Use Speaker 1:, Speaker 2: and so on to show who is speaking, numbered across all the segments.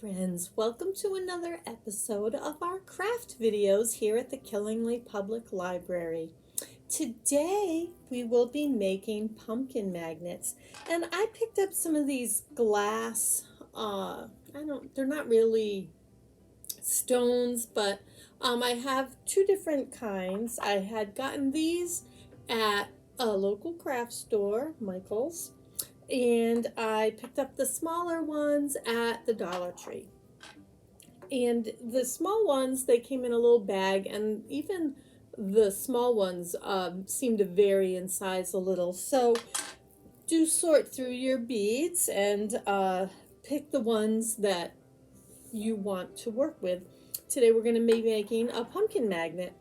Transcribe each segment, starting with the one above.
Speaker 1: friends, welcome to another episode of our craft videos here at the Killingly Public Library. Today we will be making pumpkin magnets, and I picked up some of these glass, they're not really stones, but I have two different kinds. I had gotten these at a local craft store, Michael's, and I picked up the smaller ones at the Dollar Tree. And the small ones, they came in a little bag, and even the small ones seem to vary in size a little. So do sort through your beads and pick the ones that you want to work with. Today we're going to be making a pumpkin magnet.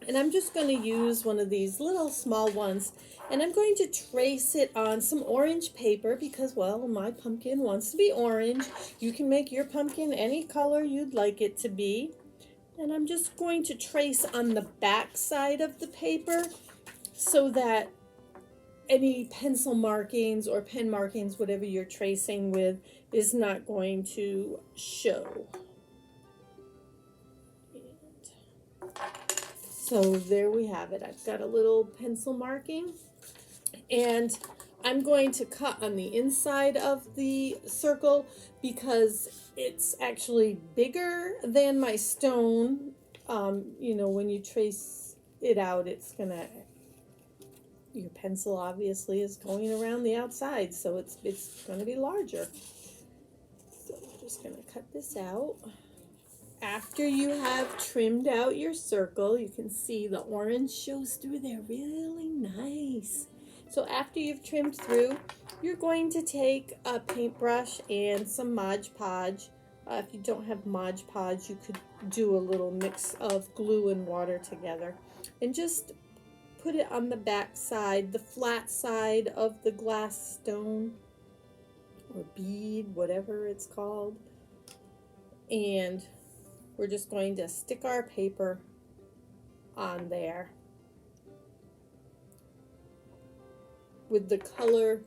Speaker 1: And I'm just going to use one of these little small ones, and I'm going to trace it on some orange paper because, well, my pumpkin wants to be orange. You can make your pumpkin any color you'd like it to be. And I'm just going to trace on the back side of the paper so that any pencil markings or pen markings, whatever you're tracing with, is not going to show. So there we have it. I've got a little pencil marking, and I'm going to cut on the inside of the circle because it's actually bigger than my stone. When you trace it out, your pencil obviously is going around the outside, so it's going to be larger. So I'm just going to cut this out. After you have trimmed out your circle, you can see the orange shows through there really nice. So after you've trimmed through, you're going to take a paintbrush and some Mod Podge. If you don't have Mod Podge, you could do a little mix of glue and water together. And just put it on the back side, the flat side of the glass stone or bead, whatever it's called. And we're just going to stick our paper on there with the color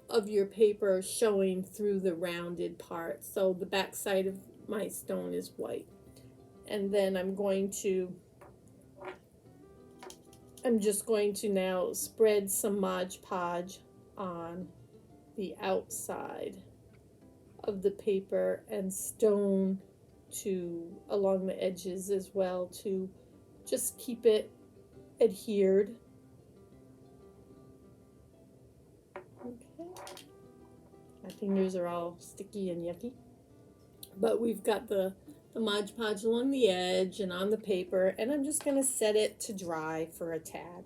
Speaker 1: of your paper showing through the rounded part. So the back side of my stone is white. And then I'm just going to now spread some Mod Podge on the outside of the paper and stone along the edges as well to just keep it adhered. Okay. My fingers are all sticky and yucky. But we've got the Mod Podge along the edge and on the paper, and I'm just going to set it to dry for a tad.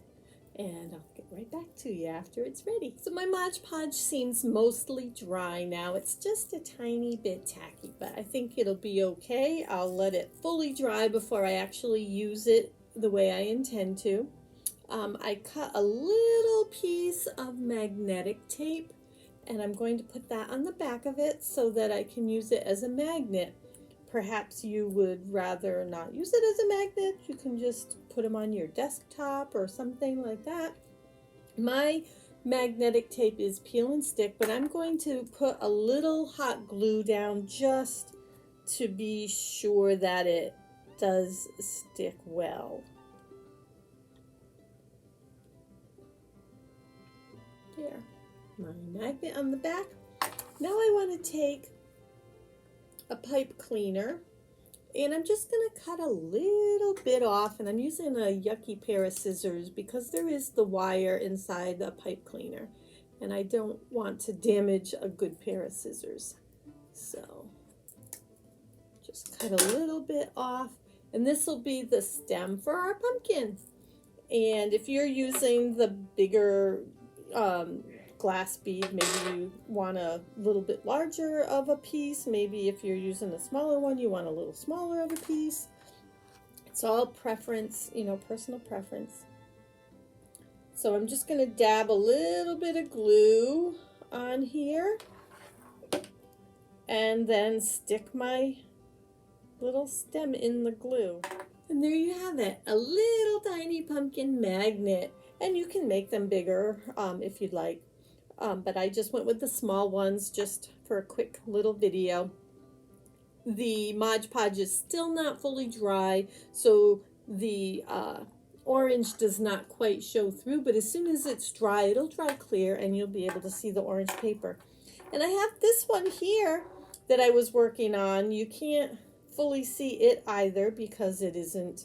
Speaker 1: And I'll get right back to you after it's ready. So my Mod Podge seems mostly dry now. It's just a tiny bit tacky, but I think it'll be okay. I'll let it fully dry before I actually use it the way I intend to. I cut a little piece of magnetic tape, and I'm going to put that on the back of it so that I can use it as a magnet. Perhaps you would rather not use it as a magnet. You can just put them on your desktop or something like that. My magnetic tape is peel and stick, but I'm going to put a little hot glue down just to be sure that it does stick well. There, my magnet on the back. Now I want to take a pipe cleaner, and I'm just going to cut a little bit off, and I'm using a yucky pair of scissors because there is the wire inside the pipe cleaner, and I don't want to damage a good pair of scissors. So just cut a little bit off, and this will be the stem for our pumpkin. And if you're using the bigger glass bead, maybe you want a little bit larger of a piece. Maybe if you're using a smaller one, you want a little smaller of a piece. It's all preference, personal preference. So I'm just going to dab a little bit of glue on here and then stick my little stem in the glue. And there you have it, a little tiny pumpkin magnet. And you can make them bigger if you'd like. But I just went with the small ones just for a quick little video. the Mod Podge is still not fully dry, so the orange does not quite show through, but as soon as it's dry, it'll dry clear and you'll be able to see the orange paper. And I have this one here that I was working on. You can't fully see it either because it isn't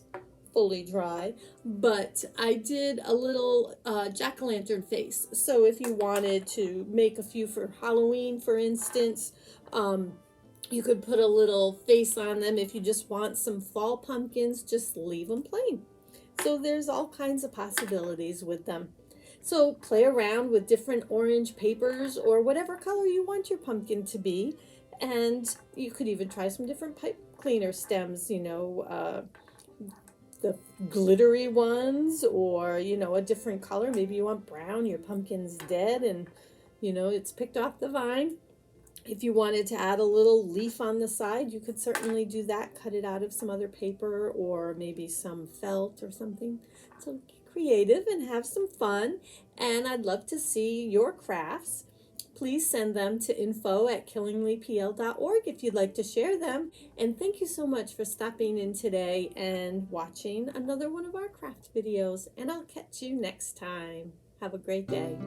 Speaker 1: fully dry, but I did a little jack-o'-lantern face. So if you wanted to make a few for Halloween, for instance, you could put a little face on them. If you just want some fall pumpkins, just leave them plain. So there's all kinds of possibilities with them. So play around with different orange papers or whatever color you want your pumpkin to be. And you could even try some different pipe cleaner stems, the glittery ones, or, a different color. Maybe you want brown, your pumpkin's dead and, it's picked off the vine. If you wanted to add a little leaf on the side, you could certainly do that. Cut it out of some other paper or maybe some felt or something. So get creative and have some fun. And I'd love to see your crafts. Please send them to info@killinglypl.org if you'd like to share them. And thank you so much for stopping in today and watching another one of our craft videos. And I'll catch you next time. Have a great day.